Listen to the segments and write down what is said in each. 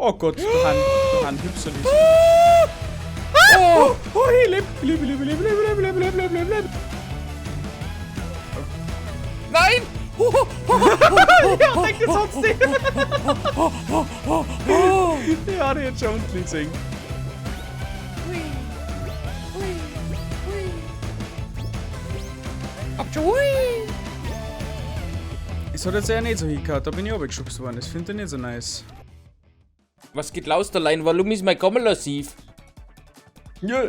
Oh Gott, da haben Hüpserlis. Oh, ich lebe. Nein! Ja, denke sonst nicht. Ja, der hat schon unten gesehen. Es hat jetzt eher nicht so hingehört, da bin ich runtergeschubst worden. Das finde ich nicht so nice. Was geht los, der Lein? Warum ist mein Kamera lassiv? Ja.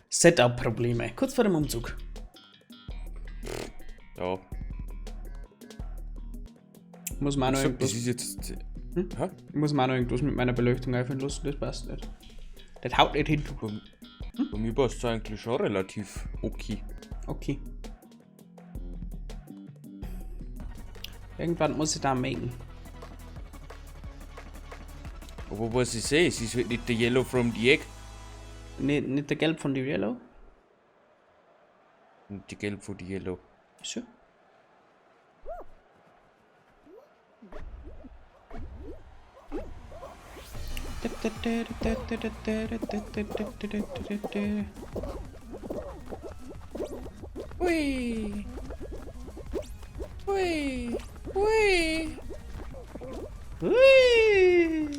Setup-Probleme, kurz vor dem Umzug. Ja. Muss man auch noch Das irgendwas, ist jetzt. Hä? ich muss mir auch noch irgendwas mit meiner Beleuchtung einfallen lassen, das passt nicht. Das haut nicht hin. Bei mir passt es eigentlich schon relativ okay. Okay. Irgendwann muss ich da machen. Aber was ich sehe, es ist halt nicht der Yellow from the Egg. Nicht der Gelb von die Yellow? Und die Gelb von die Yellow. So. Hui! Hui! Hui! Hui.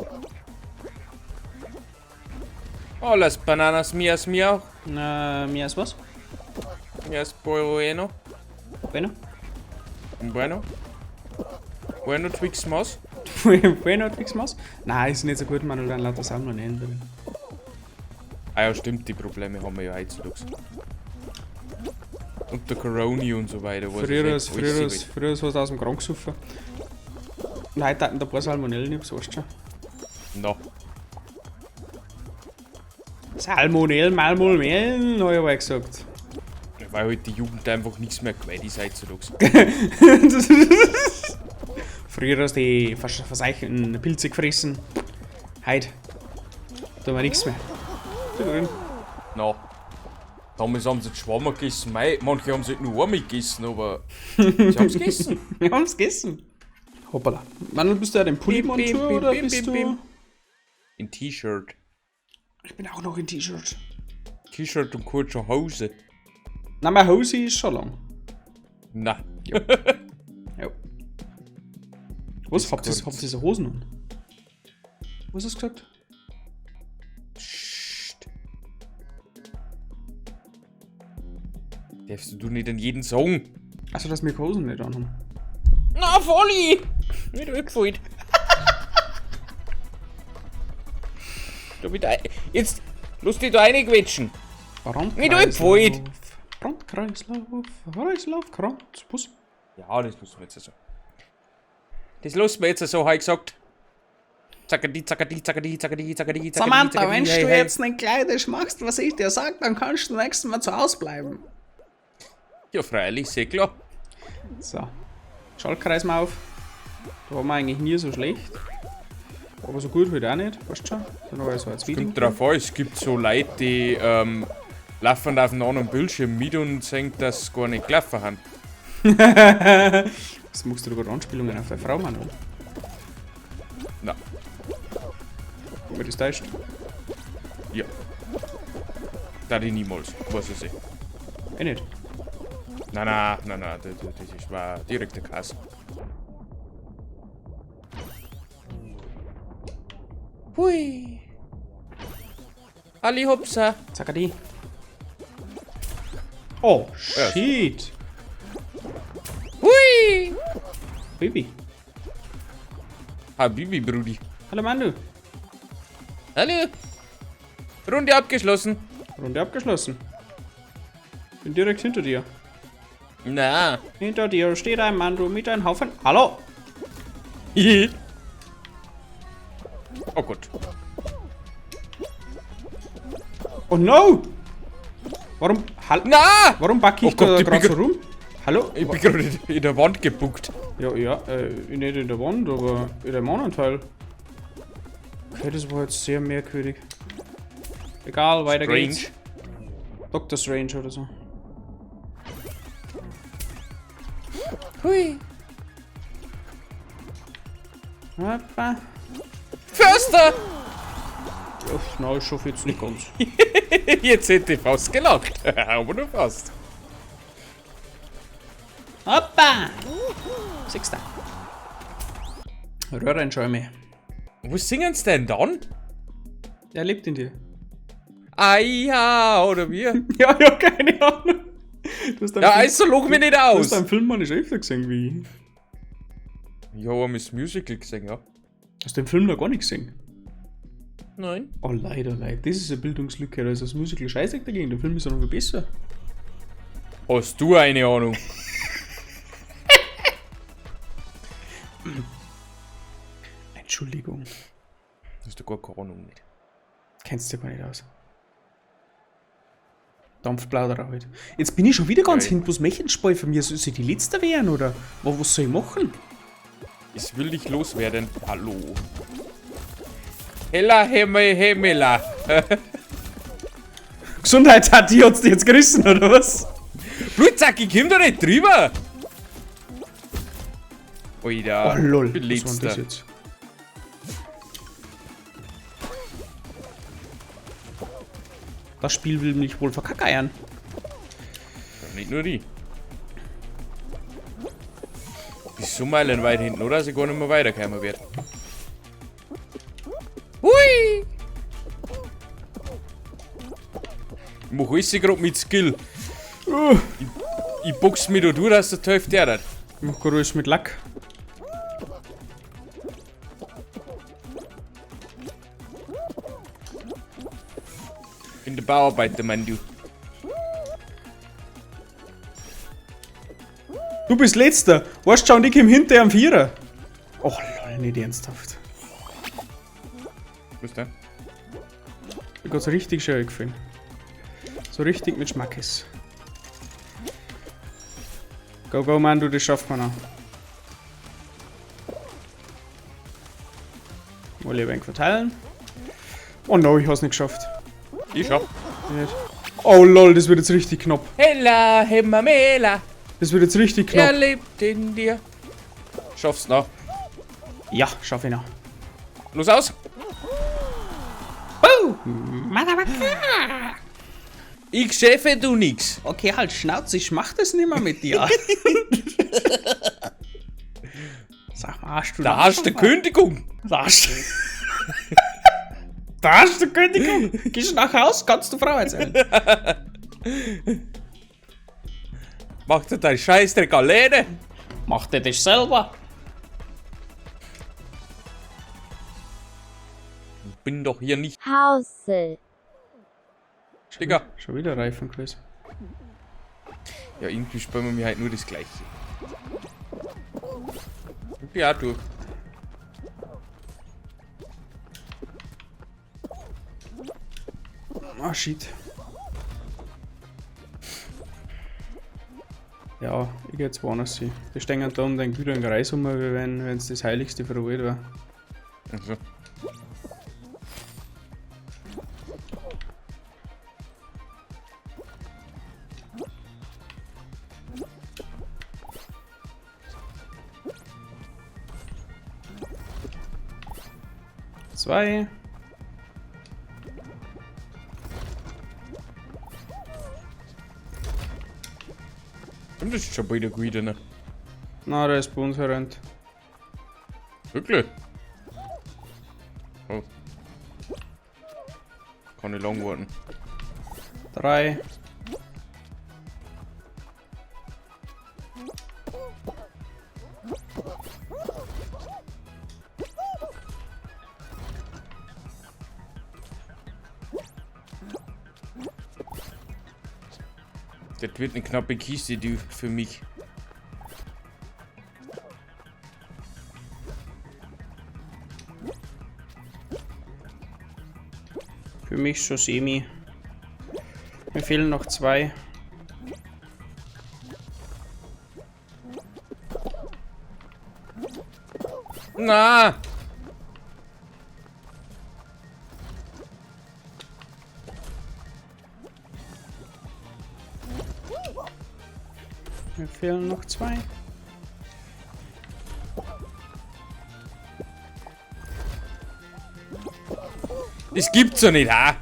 Oh, las bananas mías mío. Mir ist was? Mías bueno. Bueno. Bueno. Bueno, Twix Moss. Bueno, Twix Maus? Nein, ist nicht so gut, man, dann lauter Sachen noch ändern. Ah ja, stimmt, die Probleme haben wir ja heutzutage. Und der Corona und so weiter. Früher hast du aus dem Krank gesoffen. Und heute hatten da ein paar Salmonellen, ich hab's weißt schon. No. Salmonellen, Malmolmellen, hab ich aber gesagt. Weil halt die Jugend einfach nichts mehr geweiht ist heutzutage. Früher hast du die verseichten Pilze gefressen. Heute tun wir nichts mehr. No. Damals haben sie die Schwammer gegessen. Manche haben sie halt nur einmal gegessen, aber sie haben's gegessen. Wir haben's gegessen. Hoppala. Manuel, bist du ja den Pulli-Montur oder bist du... In T-Shirt. Ich bin auch noch in T-Shirt. T-Shirt und kurze Hose. Na, meine Hose ist schon lang. Na. Ja. Was? Habt ihr so Hosen an? Was hast du gesagt? Psst. Darfst du nicht an jeden sagen? Also, dass wir Hosen nicht anhaben. Na, voll! Nicht weggefallen. Jetzt lass dich da reinquetschen. Nicht weggefallen. Kreislauf, Kranz. Was? Ja, das lassen wir jetzt so. Das lassen wir jetzt so, habe ich gesagt. Zackadi. Samantha, wenn du jetzt nicht gleich das machst, was ich dir sag, dann kannst du nächstes Mal zu Hause bleiben. Ja, freilich, sehr klar. So. Schaltkreis mal auf. Da war man eigentlich nie so schlecht. Aber so gut wird auch nicht, weißt du schon? Dann habe ich so als Video. Kommt drauf an, es gibt so Leute, die laufen auf einem anderen Bildschirm mit und sagen, dass sie gar nicht gelaufen haben. Was machst du gerade Anspielungen auf eine Frau, Manuel? Na, Wenn das täuscht. ja. Da die niemals, was ich sehe. Nicht. Nein, das war direkter Kass. Hui. Ali Hopsa. Zackadi. Oh, shit. Hui. Baby. Habibi, Brudi. Hallo, Manu. Hallo. Runde abgeschlossen. Runde abgeschlossen. Bin direkt hinter dir. Na. Hinter dir steht ein Manu mit einem Haufen. Hallo. Oh Gott. Oh no. Warum? Na! Warum backe ich Oh Gott, da ich gerade bin so rum? Hallo? Ich bin gerade in der Wand gebuckt. Ja, nicht in der Wand, aber in dem anderen Teil. Okay, das war jetzt sehr merkwürdig. Egal, weiter Strange. geht's. Dr. Strange oder so. Hui. Hoppa. First er? Ja, na, ich schaffe jetzt nicht ganz. Jetzt hätte ich fast gelacht. Aber nur fast. Hoppa! Sechster. Röhrenschäume. Was singen sie denn dann? Er lebt in dir. Ja, oder wie? Ja, keine Ahnung. Ja, also log mich nicht Du aus. hast einen Film mal nicht öfter gesehen wie ich. Ja, haben wir das Musical gesehen, ja. Hast du den Film noch gar nicht gesehen? Nein. Oh, leider. Das ist eine Bildungslücke. Da ist das Musical scheiße dagegen. Der Film ist ja noch viel besser. Hast du eine Ahnung? Entschuldigung. Hast du gar keine Ahnung nicht. Kennst du dir gar nicht aus. Dampfplauderer halt. Jetzt bin ich schon wieder ganz hinten. Was möchten Sie von mir? Soll ich die Letzte werden oder? Was soll ich machen? Ich will dich loswerden. Hallo. Hella, Hemmela. Gesundheit hat die hat's dir jetzt gerissen, oder was? Blutzack, ich komm da nicht drüber. Oida. Oh lol, bin was war denn das Letzter. jetzt? Das Spiel will mich wohl verkackeiern. Ja, nicht nur die. Bis so meilenweit hinten, oder? Dass ich gar nicht mehr weiterkommen werde. Hui! Ich mach alles gerade mit Skill. Ich box mich da durch, dass der Teufel der hat. Ich mach gerade alles mit Lack. In der Bauarbeiter, mein du. Du bist Letzter. Weißt du schon, ich komm hinter am Vierer. Oh lol, nicht ernsthaft. Was denn? Mir geht's richtig schön gefallen. So richtig mit Schmackes. Go, go, Mann, du, das schafft man noch. Mal ein wenig verteilen. Oh no, ich hab's nicht geschafft. Ich schau. Nicht. Oh lol, das wird jetzt richtig knapp. Hella, Hemmamela. Das wird jetzt richtig Er knapp. lebt in dir. Schaff's noch. Ja, schaff ich noch. Los aus. Ich schaffe du nix. Okay, halt Schnauze, ich mach das nicht mehr mit dir. Sag mal, hast du Da hast du Kündigung. Da hast Da hast du Kündigung. Gehst du nach Haus, kannst du Frau erzählen. Mach dir dein Scheißdreck alleine. Mach dir das selber. Ich bin doch hier nicht. Hausel. Digga. Schon wieder Reifen, Chris. Ja, irgendwie spielen wir mir halt nur das Gleiche. Ja, du. Ah, shit. Ja, ich geh jetzt woanders hin. Die stehen da um den Güter Kreis um, wie wenn es das Heiligste für die Welt wäre. Also. Zwei. Und das ist schon wieder gut, ne? Na, der ist bei uns herrennt. Wirklich? Oh. Kann nicht lang warten. Drei. Das wird eine knappe Kiste, die für mich. Für mich so semi. Mir fehlen noch zwei. Na! Mir fehlen noch zwei. Das gibt's ja nicht, ha?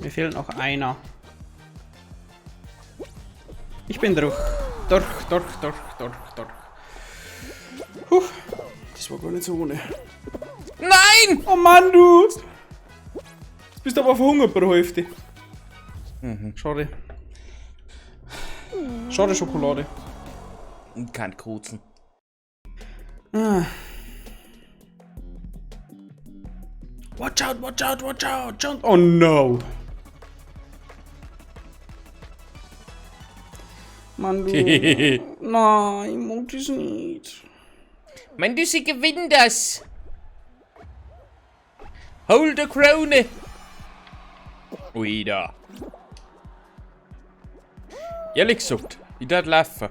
Mir fehlt noch einer. Ich bin durch. Durch. Puh, das war gar nicht so ohne. Nein! Oh Mann, du! Jetzt bist du aber verhungert bei der Hälfte. Schade. Schade Schokolade. Und kein Kruzen. Ah. Watch out. Jump. Oh no. Mann, du. Nein, ich mag das nicht. Mein Düssi gewinnt das. Hol der Krone. Ui da. Ehrlich gesagt, ich darf laufen.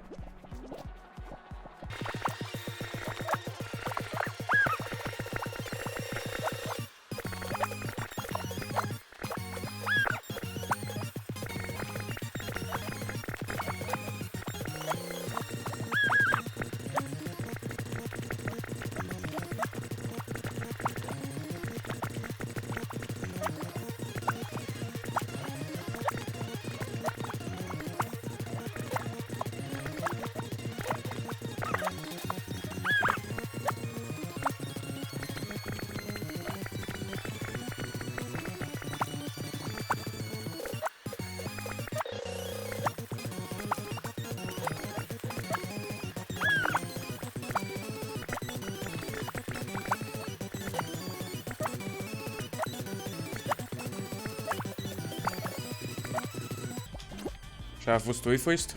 Schau, was du einfällst.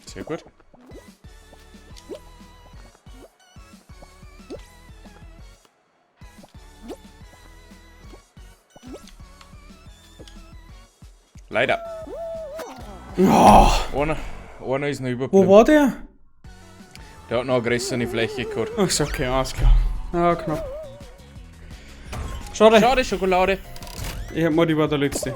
Sehr gut. Leider. Oh, Einer ist noch wo überblieben. war der? Der hat noch eine größere Fläche gehabt. Ach so, okay, alles klar. Ja, knapp. Schade. Schade, Schokolade. Ich hab mal, die war der letzte.